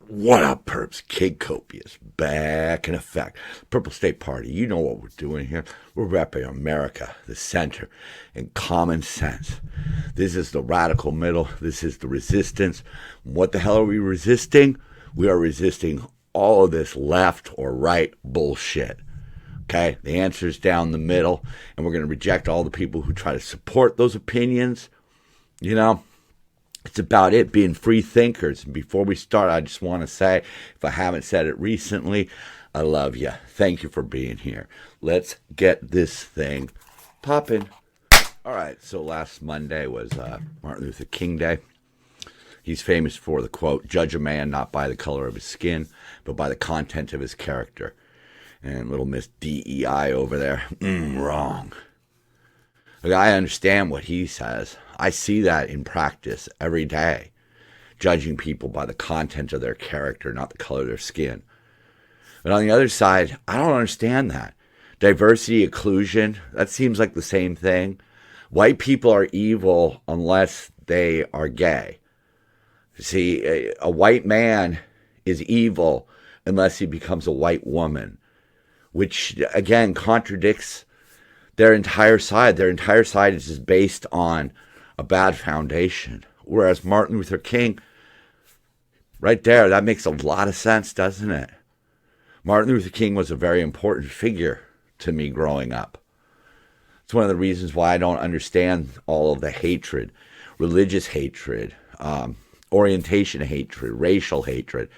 What up, perps? Kid Copious, back in effect. Purple State Party, you know what we're doing here. We're repping America, the center, and common sense. This is the radical middle. This is the resistance. What the hell are we resisting? We are resisting all of this left or right bullshit. Okay? The answer is down the middle, and we're going to reject all the people who try to support those opinions. You know? It's about it being free thinkers. And before we start, I just want to say, if I haven't said it recently, I love you. Thank you for being here. Let's get this thing popping. All right, so last Monday was Martin Luther King Day. He's famous for the quote, "Judge a man not by the color of his skin, but by the content of his character." And little Miss DEI over there, wrong. Look, I understand what he says. I see that in practice every day, judging people by the content of their character, not the color of their skin. But on the other side, I don't understand that. Diversity, inclusion, that seems like the same thing. White people are evil unless they are gay. See, a white man is evil unless he becomes a white woman, which, again, contradicts their entire side. Their entire side is just based on a bad foundation. Whereas Martin Luther King, right there, that makes a lot of sense, doesn't it? Martin Luther King was a very important figure to me growing up. It's one of the reasons why I don't understand all of the hatred, religious hatred, orientation hatred, racial hatred.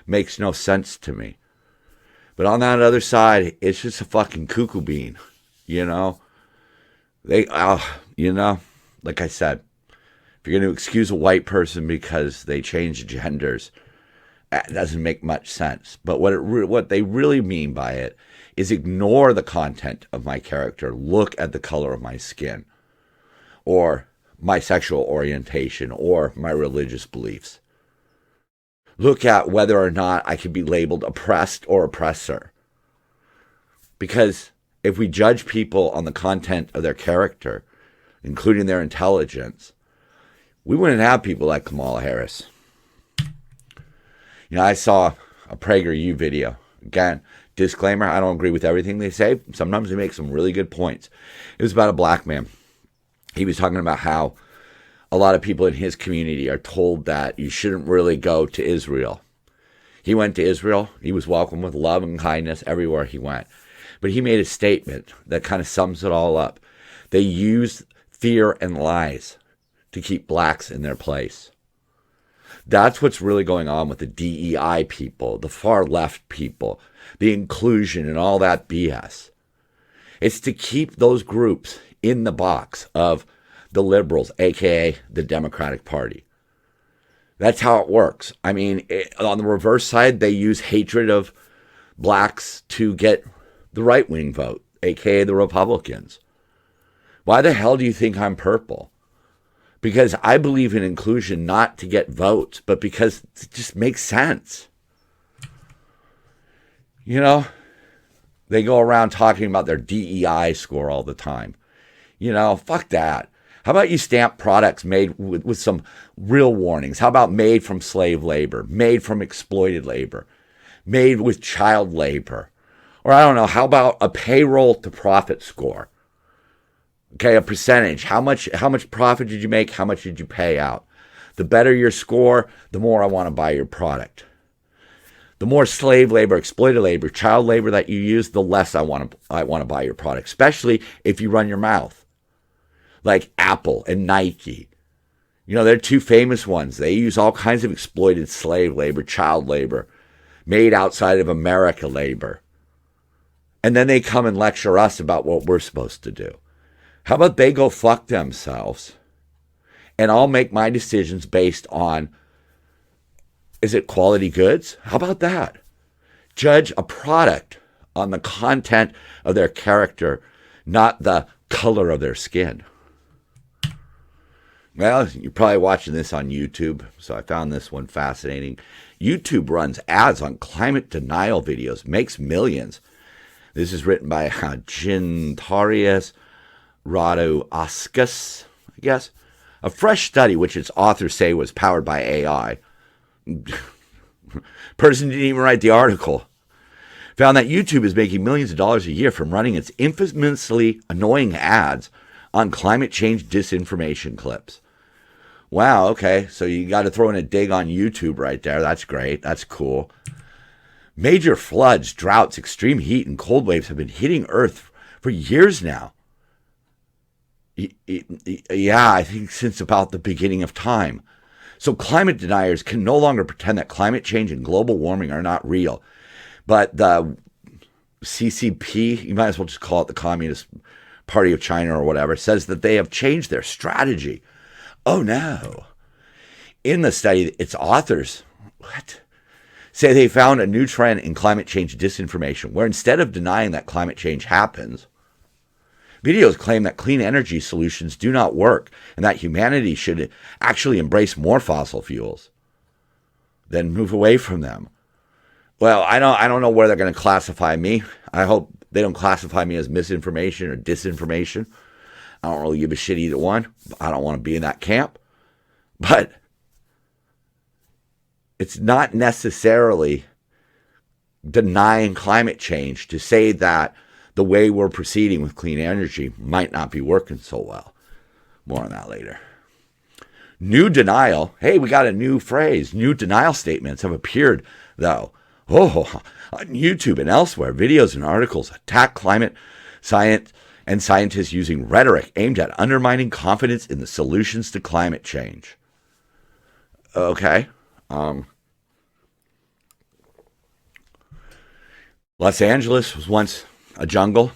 Makes no sense to me. But on that other side, it's just a fucking cuckoo bean, you know? Like I said, if you're going to excuse a white person because they changed genders, that doesn't make much sense. But what they really mean by it is ignore the content of my character. Look at the color of my skin, or my sexual orientation, or my religious beliefs. Look at whether or not I can be labeled oppressed or oppressor. Because if we judge people on the content of their character, including their intelligence, we wouldn't have people like Kamala Harris. You know, I saw a PragerU video. Again, disclaimer, I don't agree with everything they say. Sometimes they make some really good points. It was about a black man. He was talking about how a lot of people in his community are told that you shouldn't really go to Israel. He went to Israel. He was welcomed with love and kindness everywhere he went. But he made a statement that kind of sums it all up. They use fear and lies to keep blacks in their place. That's what's really going on with the DEI people, the far left people, the inclusion and all that BS. It's to keep those groups in the box of the liberals, aka the Democratic Party. That's how it works. I mean, on the reverse side, they use hatred of blacks to get the right-wing vote, aka the Republicans. Why the hell do you think I'm purple? Because I believe in inclusion not to get votes, but because it just makes sense. You know, they go around talking about their DEI score all the time. You know, fuck that. How about you stamp products made with some real warnings? How about made from slave labor, made from exploited labor, made with child labor? Or I don't know, how about a payroll to profit score? Okay, a percentage. How much profit did you make? How much did you pay out? The better your score, the more I want to buy your product. The more slave labor, exploited labor, child labor that you use, the less I want to buy your product, especially if you run your mouth. Like Apple and Nike. You know, they're two famous ones. They use all kinds of exploited slave labor, child labor, made outside of America labor. And then they come and lecture us about what we're supposed to do. How about they go fuck themselves, and I'll make my decisions based on, is it quality goods? How about that? Judge a product on the content of their character, not the color of their skin. Well, you're probably watching this on YouTube, so I found this one fascinating. YouTube runs ads on climate denial videos, makes millions. This is written by Gintarius Radouaskas, I guess. A fresh study, which its authors say was powered by AI. Person didn't even write the article. Found that YouTube is making millions of dollars a year from running its infamously annoying ads on climate change disinformation clips. Wow, okay, so you got to throw in a dig on YouTube right there. That's great. That's cool. Major floods, droughts, extreme heat, and cold waves have been hitting Earth for years now. Yeah, I think since about the beginning of time. So climate deniers can no longer pretend that climate change and global warming are not real. But the CCP, you might as well just call it the Communist Party of China or whatever, says that they have changed their strategy. Oh no. In the study, its authors say they found a new trend in climate change disinformation, where instead of denying that climate change happens, videos claim that clean energy solutions do not work and that humanity should actually embrace more fossil fuels than move away from them. Well, I don't know where they're going to classify me. I hope they don't classify me as misinformation or disinformation. I don't really give a shit either one. I don't want to be in that camp. But it's not necessarily denying climate change to say that the way we're proceeding with clean energy might not be working so well. More on that later. New denial. Hey, we got a new phrase. New denial statements have appeared, though. Oh, on YouTube and elsewhere, videos and articles attack climate science and scientists using rhetoric aimed at undermining confidence in the solutions to climate change. Okay. Los Angeles was once a jungle.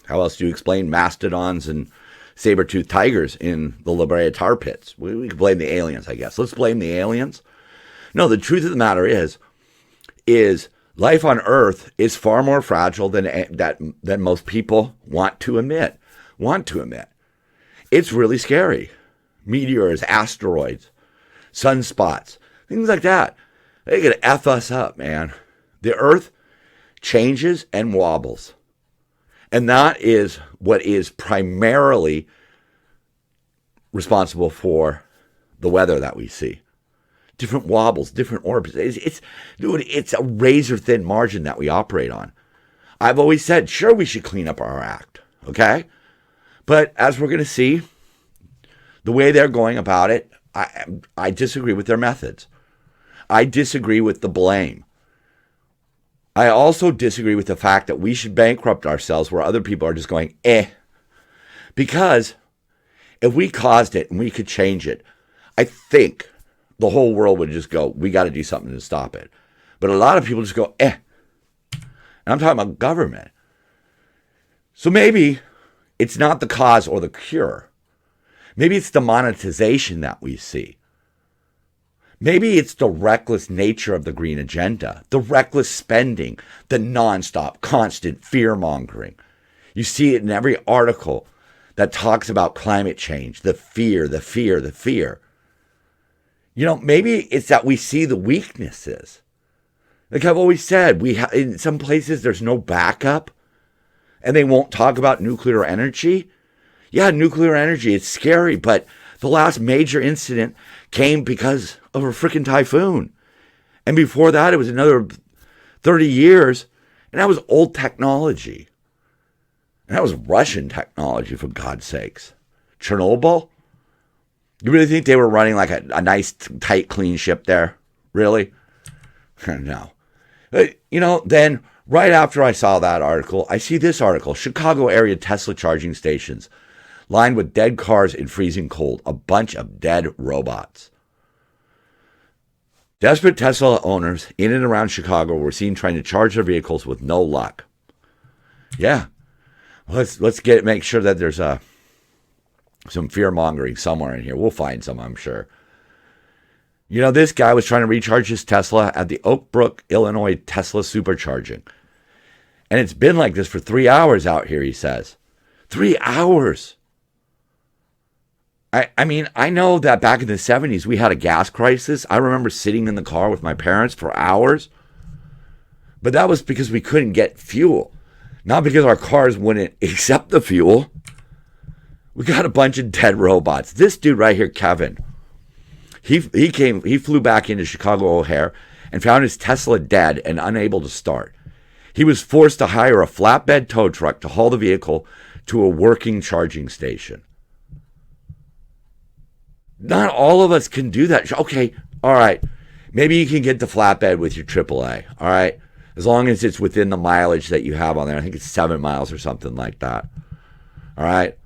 How else do you explain mastodons and saber-toothed tigers in the La Brea tar pits? We can blame the aliens, I guess. Let's blame the aliens. No, the truth of the matter is life on Earth is far more fragile than most people want to admit. It's really scary. Meteors, asteroids, sunspots, things like that. They could F us up, man. The Earth changes and wobbles. And that is what is primarily responsible for the weather that we see. Different wobbles, different orbits. It's a razor-thin margin that we operate on. I've always said, sure, we should clean up our act, okay? But as we're going to see, the way they're going about it, I disagree with their methods. I disagree with the blame. I also disagree with the fact that we should bankrupt ourselves where other people are just going, Because if we caused it and we could change it, I think the whole world would just go, we got to do something to stop it. But a lot of people just go, And I'm talking about government. So maybe it's not the cause or the cure. Maybe it's the monetization that we see. Maybe it's the reckless nature of the green agenda, the reckless spending, the nonstop, constant fear-mongering. You see it in every article that talks about climate change, the fear. You know, maybe it's that we see the weaknesses. Like I've always said, in some places there's no backup, and they won't talk about nuclear energy. Yeah, nuclear energy, it's scary, but the last major incident came because of a freaking typhoon. And before that, it was another 30 years, and that was old technology. And that was Russian technology, for God's sakes. Chernobyl? You really think they were running like a nice, tight, clean ship there? Really? No. You know, then right after I saw that article, I see this article. Chicago area Tesla charging stations lined with dead cars in freezing cold. A bunch of dead robots. Desperate Tesla owners in and around Chicago were seen trying to charge their vehicles with no luck. Yeah. Let's make sure that there's some fear-mongering somewhere in here. We'll find some, I'm sure. You know, this guy was trying to recharge his Tesla at the Oak Brook, Illinois Tesla supercharging. And it's been like this for 3 hours out here, he says. 3 hours. I mean, I know that back in the 70s, we had a gas crisis. I remember sitting in the car with my parents for hours. But that was because we couldn't get fuel. Not because our cars wouldn't accept the fuel. We got a bunch of dead robots. This dude right here, Kevin, he flew back into Chicago O'Hare, and found his Tesla dead and unable to start. He was forced to hire a flatbed tow truck to haul the vehicle to a working charging station. Not all of us can do that. Okay, all right. Maybe you can get the flatbed with your AAA, all right? As long as it's within the mileage that you have on there. I think it's 7 miles or something like that. All right?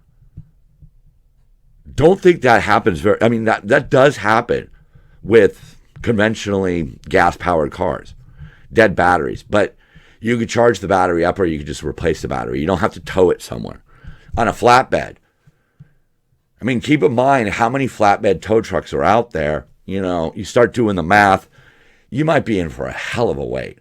Don't think that happens that does happen with conventionally gas-powered cars, dead batteries. But you could charge the battery up or you could just replace the battery. You don't have to tow it somewhere. On a flatbed, keep in mind how many flatbed tow trucks are out there. You start doing the math, you might be in for a hell of a wait.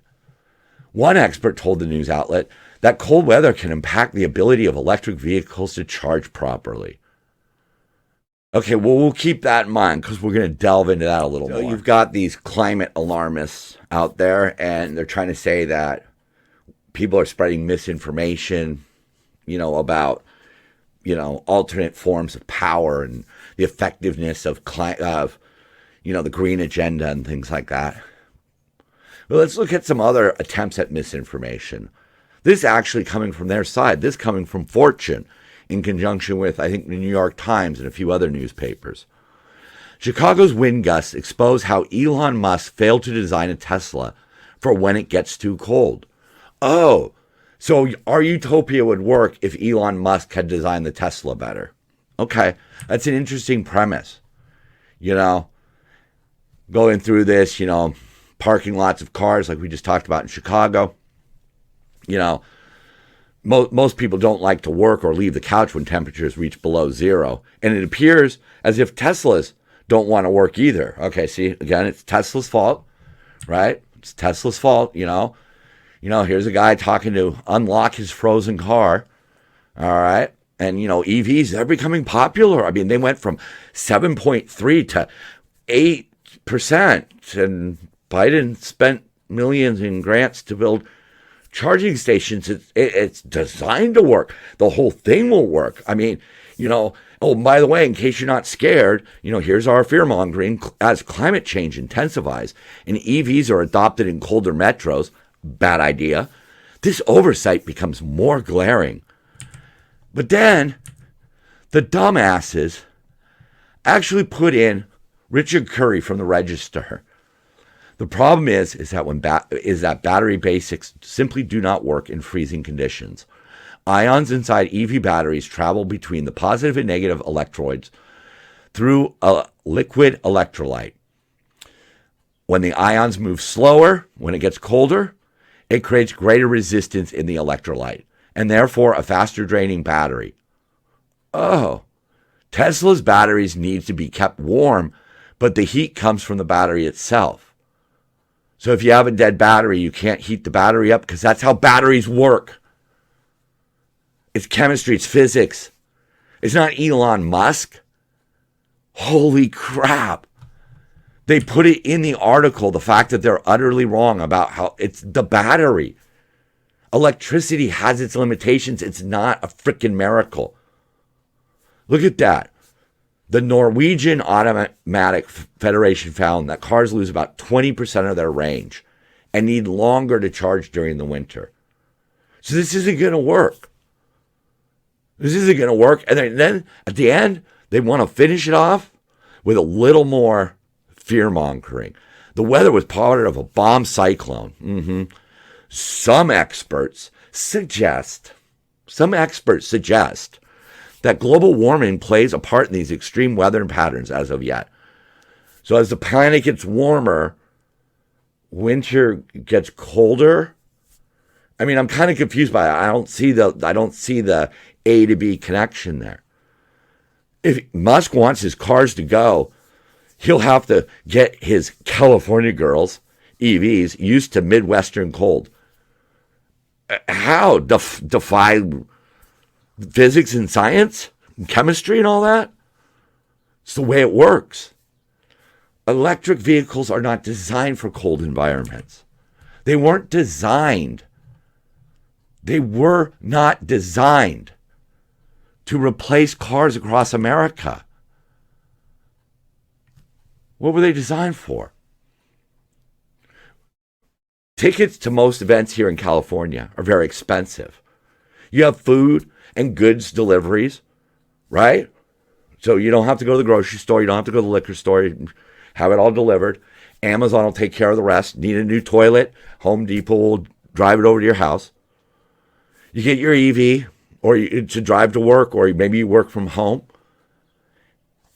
One expert told the news outlet that cold weather can impact the ability of electric vehicles to charge properly. Okay, well, we'll keep that in mind because we're going to delve into that a little more. You've got these climate alarmists out there, and they're trying to say that people are spreading misinformation, about, alternate forms of power and the effectiveness of the green agenda and things like that. Well, let's look at some other attempts at misinformation. This actually coming from their side. This coming from Fortune in conjunction with, I think, the New York Times and a few other newspapers. Chicago's wind gusts expose how Elon Musk failed to design a Tesla for when it gets too cold. Oh, so our utopia would work if Elon Musk had designed the Tesla better. Okay, that's an interesting premise. Going through this, parking lots of cars like we just talked about in Chicago. Most people don't like to work or leave the couch when temperatures reach below zero. And it appears as if Teslas don't want to work either. Okay, see, again, it's Tesla's fault, right? It's Tesla's fault, here's a guy talking to unlock his frozen car, all right? And, EVs, they're becoming popular. They went from 7.3 to 8%, and Biden spent millions in grants to build charging stations. It's designed to work. The whole thing will work. Oh, by the way, in case you're not scared, here's our fear-mongering as climate change intensifies and EVs are adopted in colder metros. Bad idea. This oversight becomes more glaring. But then the dumbasses actually put in Richard Curry from the Register. The problem is that battery basics simply do not work in freezing conditions. Ions inside EV batteries travel between the positive and negative electrodes through a liquid electrolyte. When the ions move slower, when it gets colder, it creates greater resistance in the electrolyte, and therefore a faster draining battery. Oh, Tesla's batteries need to be kept warm, but the heat comes from the battery itself. So if you have a dead battery, you can't heat the battery up because that's how batteries work. It's chemistry, it's physics. It's not Elon Musk. Holy crap. They put it in the article, the fact that they're utterly wrong about how it's the battery. Electricity has its limitations. It's not a freaking miracle. Look at that. The Norwegian Automatic Federation found that cars lose about 20% of their range and need longer to charge during the winter. So this isn't going to work. This isn't going to work. And then at the end, they want to finish it off with a little more fear-mongering. The weather was part of a bomb cyclone. Some experts suggest that global warming plays a part in these extreme weather patterns as of yet. So as the planet gets warmer, winter gets colder. I'm kind of confused by it. I don't see the A to B connection there. If Musk wants his cars to go, he'll have to get his California girls, EVs, used to Midwestern cold. How? Defy physics and science, and chemistry and all that? It's the way it works. Electric vehicles are not designed for cold environments. They weren't designed. They were not designed to replace cars across America. What were they designed for? Tickets to most events here in California are very expensive. You have food and goods deliveries, right? So you don't have to go to the grocery store. You don't have to go to the liquor store. Have it all delivered. Amazon will take care of the rest. Need a new toilet? Home Depot will drive it over to your house. You get your EV or to drive to work, or maybe you work from home.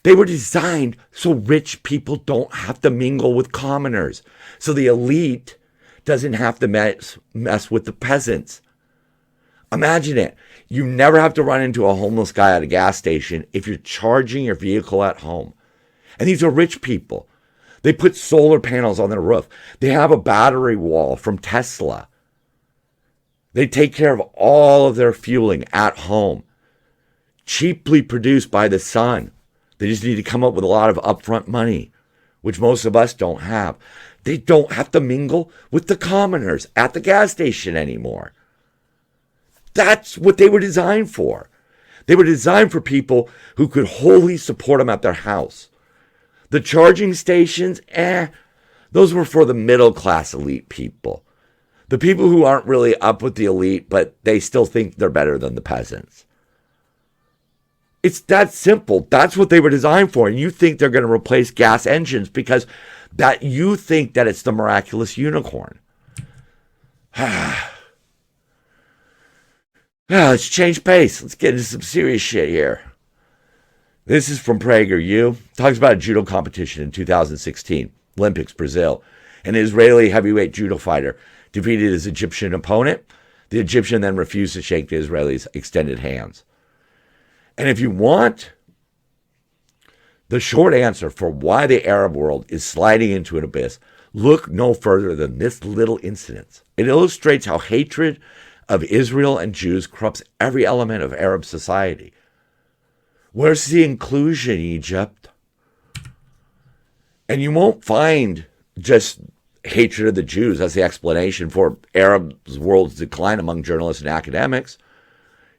They were designed so rich people don't have to mingle with commoners. So the elite doesn't have to mess with the peasants. Imagine it. You never have to run into a homeless guy at a gas station if you're charging your vehicle at home. And these are rich people. They put solar panels on their roof. They have a battery wall from Tesla. They take care of all of their fueling at home, cheaply produced by the sun. They just need to come up with a lot of upfront money, which most of us don't have. They don't have to mingle with the commoners at the gas station anymore. That's what they were designed for. They were designed for people who could wholly support them at their house. The charging stations, those were for the middle class elite people. The people who aren't really up with the elite, but they still think they're better than the peasants. It's that simple. That's what they were designed for. And you think they're going to replace gas engines because that you think that it's the miraculous unicorn. Let's change pace. Let's get into some serious shit here. This is from PragerU. Talks about a judo competition in 2016, Olympics, Brazil. An Israeli heavyweight judo fighter defeated his Egyptian opponent. The Egyptian then refused to shake the Israeli's extended hands. And if you want the short answer for why the Arab world is sliding into an abyss, look no further than this little incident. It illustrates how hatred of Israel and Jews corrupts every element of Arab society. Where's the inclusion, Egypt? And you won't find just hatred of the Jews as the explanation for Arab world's decline among journalists and academics.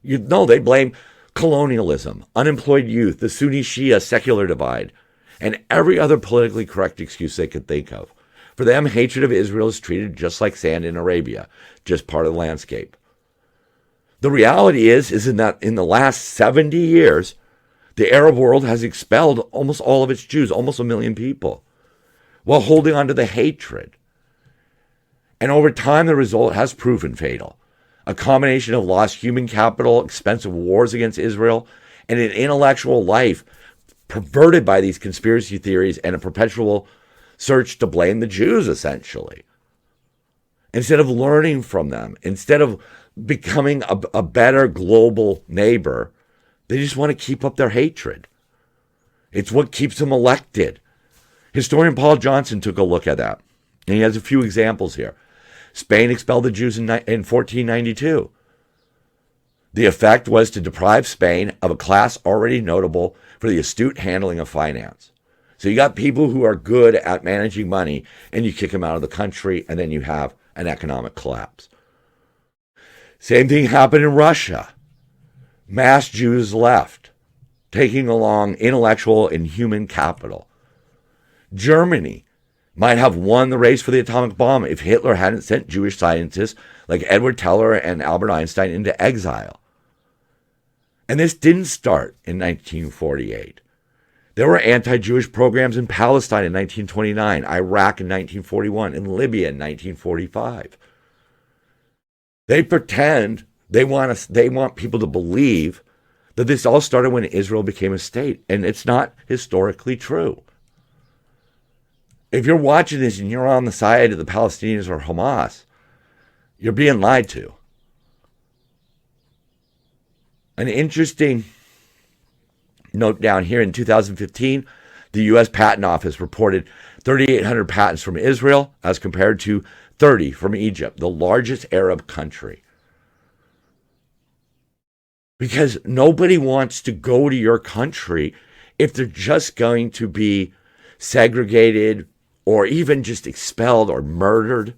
They blame colonialism, unemployed youth, the Sunni-Shia secular divide, and every other politically correct excuse they could think of. For them, hatred of Israel is treated just like sand in Arabia, just part of the landscape. The reality is that in the last 70 years, the Arab world has expelled almost all of its Jews, almost 1 million people, while holding on to the hatred. And over time, the result has proven fatal. A combination of lost human capital, expensive wars against Israel, and an intellectual life perverted by these conspiracy theories and a perpetual search to blame the Jews, essentially. Instead of learning from them, instead of becoming a better global neighbor, they just want to keep up their hatred. It's what keeps them elected. Historian Paul Johnson took a look at that, and he has a few examples here. Spain expelled the Jews in 1492. The effect was to deprive Spain of a class already notable for the astute handling of finance. So you got people who are good at managing money, and you kick them out of the country, and then you have an economic collapse. Same thing happened in Russia. Mass Jews left, taking along intellectual and human capital. Germany might have won the race for the atomic bomb if Hitler hadn't sent Jewish scientists like Edward Teller and Albert Einstein into exile. And this didn't start in 1948. There were anti-Jewish programs in Palestine in 1929, Iraq in 1941, and Libya in 1945. They pretend they want people to believe that this all started when Israel became a state, and it's not historically true. If you're watching this and you're on the side of the Palestinians or Hamas, you're being lied to. An interesting note down here, in 2015, the U.S. Patent Office reported 3,800 patents from Israel as compared to 30 from Egypt, the largest Arab country. Because nobody wants to go to your country if they're just going to be segregated or even just expelled or murdered.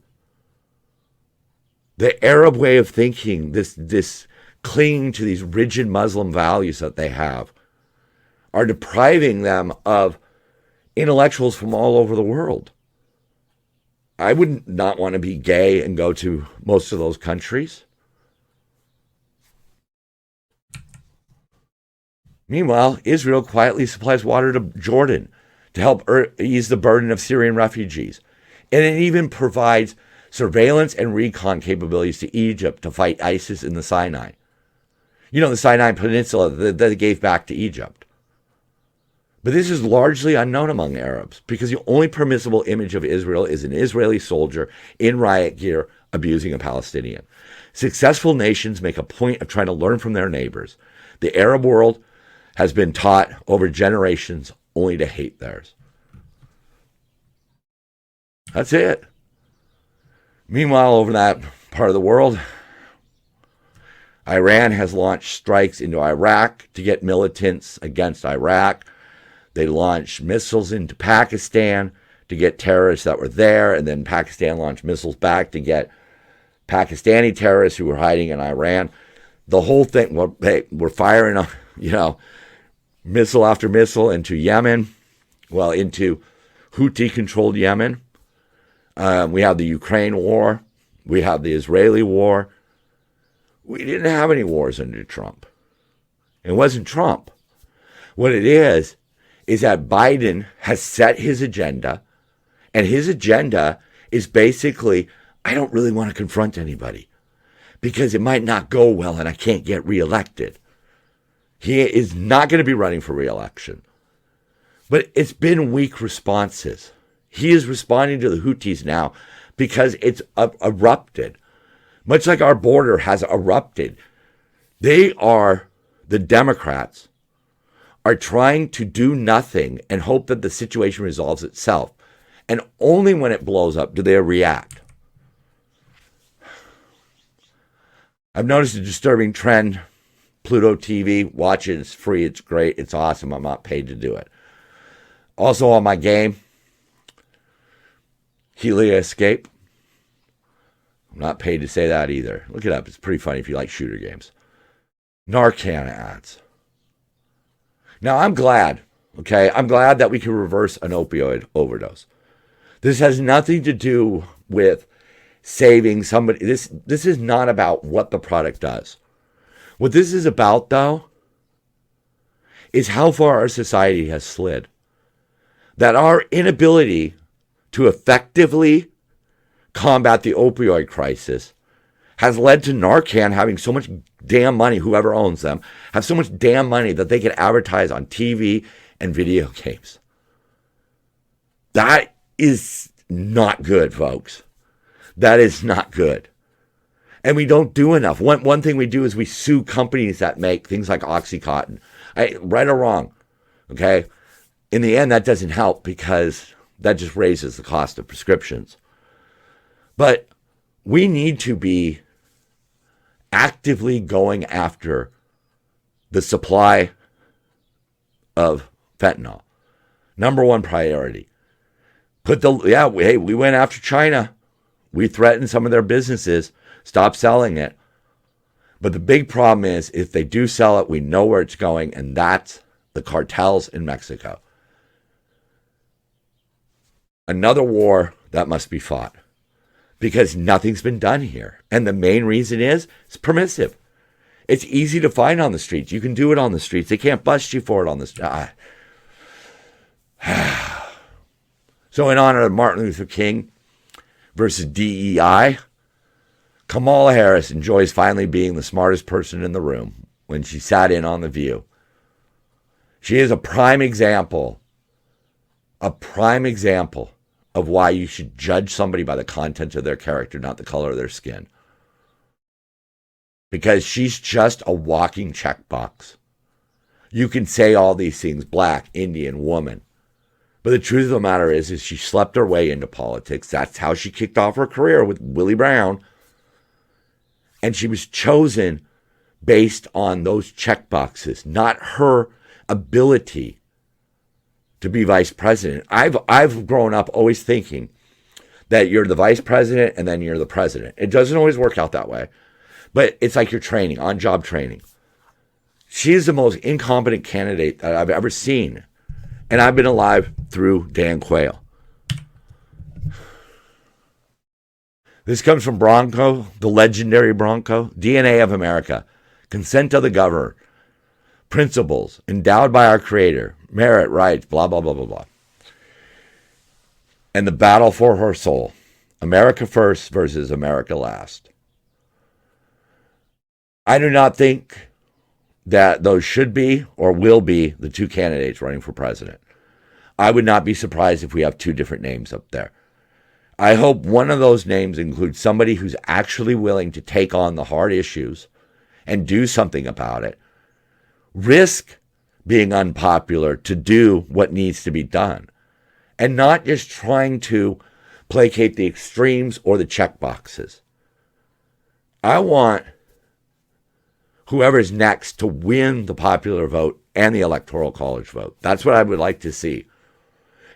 The Arab way of thinking, this clinging to these rigid Muslim values that they have, are depriving them of intellectuals from all over the world. I would not want to be gay and go to most of those countries. Meanwhile, Israel quietly supplies water to Jordan to help ease the burden of Syrian refugees. And it even provides surveillance and recon capabilities to Egypt to fight ISIS in the Sinai. You know, the Sinai Peninsula that they gave back to Egypt. But this is largely unknown among Arabs because the only permissible image of Israel is an Israeli soldier in riot gear abusing a Palestinian. Successful nations make a point of trying to learn from their neighbors. The Arab world has been taught over generations only to hate theirs. That's it. Meanwhile, over that part of the world, Iran has launched strikes into Iraq to get militants against Iraq. They launched missiles into Pakistan to get terrorists that were there, and then Pakistan launched missiles back to get Pakistani terrorists who were hiding in Iran. The whole thing, we're firing, missile after missile into Yemen, into Houthi-controlled Yemen. We have the Ukraine war. We have the Israeli war. We didn't have any wars under Trump. It wasn't Trump. What it is that Biden has set his agenda, and his agenda is basically, I don't really want to confront anybody because it might not go well and I can't get reelected. He is not going to be running for reelection. But it's been weak responses. He is responding to the Houthis now because it's erupted. Much like our border has erupted. The Democrats are trying to do nothing and hope that the situation resolves itself. And only when it blows up do they react. I've noticed a disturbing trend. Pluto TV, watch it. It's free. It's great. It's awesome. I'm not paid to do it. Also on my game, Helia Escape. I'm not paid to say that either. Look it up. It's pretty funny if you like shooter games. Narcan ads. Now, I'm glad, okay? I'm glad that we can reverse an opioid overdose. This has nothing to do with saving somebody. This is not about what the product does. What this is about, though, is how far our society has slid. That our inability to effectively combat the opioid crisis has led to Narcan having so much damn money, whoever owns them, have so much damn money that they can advertise on TV and video games. That is not good, folks. That is not good. And we don't do enough. One thing we do is we sue companies that make things like Oxycontin. Right or wrong, okay? In the end, that doesn't help because that just raises the cost of prescriptions. But we need to be actively going after the supply of fentanyl. Number one priority. We went after China. We threatened some of their businesses. Stop selling it. But the big problem is if they do sell it, we know where it's going, and that's the cartels in Mexico. Another war that must be fought because nothing's been done here. And the main reason is it's permissive. It's easy to find on the streets. You can do it on the streets. They can't bust you for it on the streets. So in honor of Martin Luther King versus DEI, Kamala Harris enjoys finally being the smartest person in the room when she sat in on The View. She is a prime example of why you should judge somebody by the content of their character, not the color of their skin. Because she's just a walking checkbox. You can say all these things, black, Indian, woman. But the truth of the matter is she slept her way into politics. That's how she kicked off her career with Willie Brown. And she was chosen based on those checkboxes, not her ability to be vice president. I've grown up always thinking that you're the vice president and then you're the president. It doesn't always work out that way. But it's like you're training, on-job training. She's the most incompetent candidate that I've ever seen. And I've been alive through Dan Quayle. This comes from Bronco, the legendary Bronco. DNA of America. Consent of the governor. Principles. Endowed by our creator. Merit, rights, blah, blah, blah, blah, blah. And the battle for her soul. America first versus America last. I do not think that those should be or will be the two candidates running for president. I would not be surprised if we have two different names up there. I hope one of those names includes somebody who's actually willing to take on the hard issues and do something about it. Risk being unpopular to do what needs to be done. And not just trying to placate the extremes or the check boxes. I want whoever's next to win the popular vote and the electoral college vote. That's what I would like to see.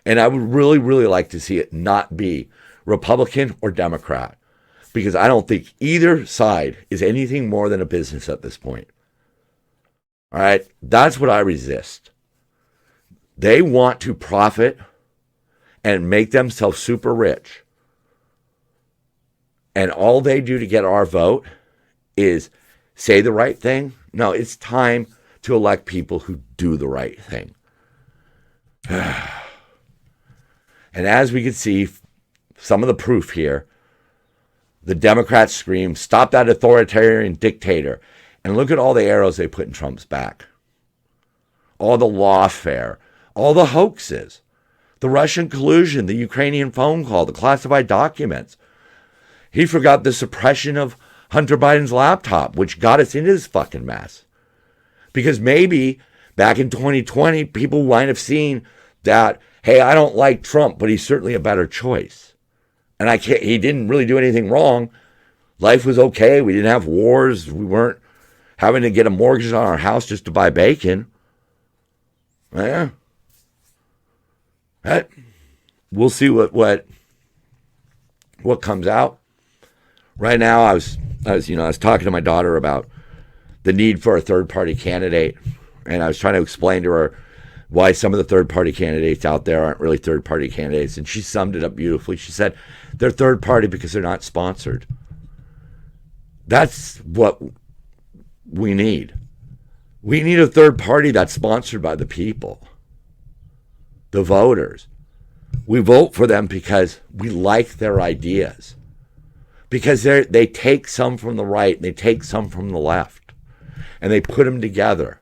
And I would really, really like to see it not be Republican or Democrat, because I don't think either side is anything more than a business at this point. All right? That's what I resist. They want to profit and make themselves super rich. And all they do to get our vote is say the right thing. No, it's time to elect people who do the right thing. And as we can see, some of the proof here, the Democrats scream, stop that authoritarian dictator. And look at all the arrows they put in Trump's back. All the lawfare, all the hoaxes, the Russian collusion, the Ukrainian phone call, the classified documents. He forgot the suppression of Hunter Biden's laptop, which got us into this fucking mess. Because maybe back in 2020, people might have seen that, hey, I don't like Trump, but he's certainly a better choice. And he didn't really do anything wrong. Life was okay. We didn't have wars. We weren't having to get a mortgage on our house just to buy bacon. Yeah. We'll see what comes out. Right now, I was talking to my daughter about the need for a third-party candidate, and I was trying to explain to her why some of the third-party candidates out there aren't really third-party candidates, and she summed it up beautifully. She said, they're third-party because they're not sponsored. That's what we need. We need a third party that's sponsored by the people, the voters. We vote for them because we like their ideas, because they take some from the right, and they take some from the left, and they put them together.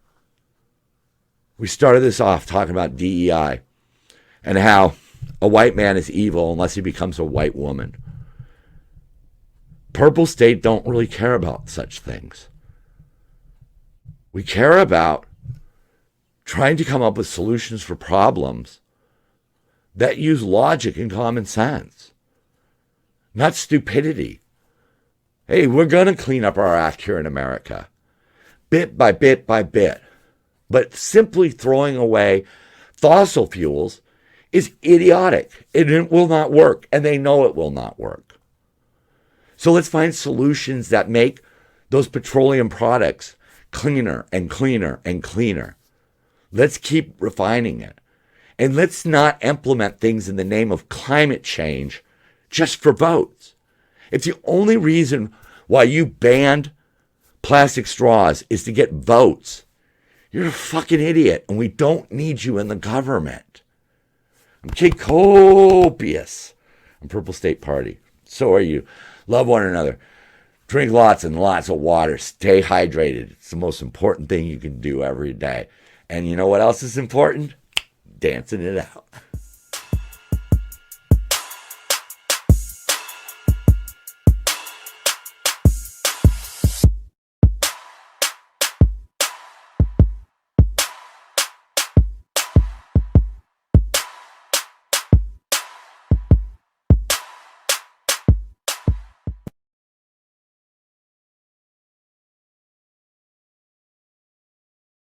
We started this off talking about DEI and how a white man is evil unless he becomes a white woman. Purple State don't really care about such things. We care about trying to come up with solutions for problems that use logic and common sense, not stupidity. Hey, we're going to clean up our act here in America, bit by bit by bit. But simply throwing away fossil fuels is idiotic. It will not work, and they know it will not work. So let's find solutions that make those petroleum products cleaner and cleaner and cleaner. Let's keep refining it. And let's not implement things in the name of climate change just for votes. If the only reason why you banned plastic straws is to get votes, you're a fucking idiot, and we don't need you in the government. I'm Copious. I'm Purple State Party. So are you. Love one another. Drink lots and lots of water. Stay hydrated. It's the most important thing you can do every day. And you know what else is important? Dancing it out.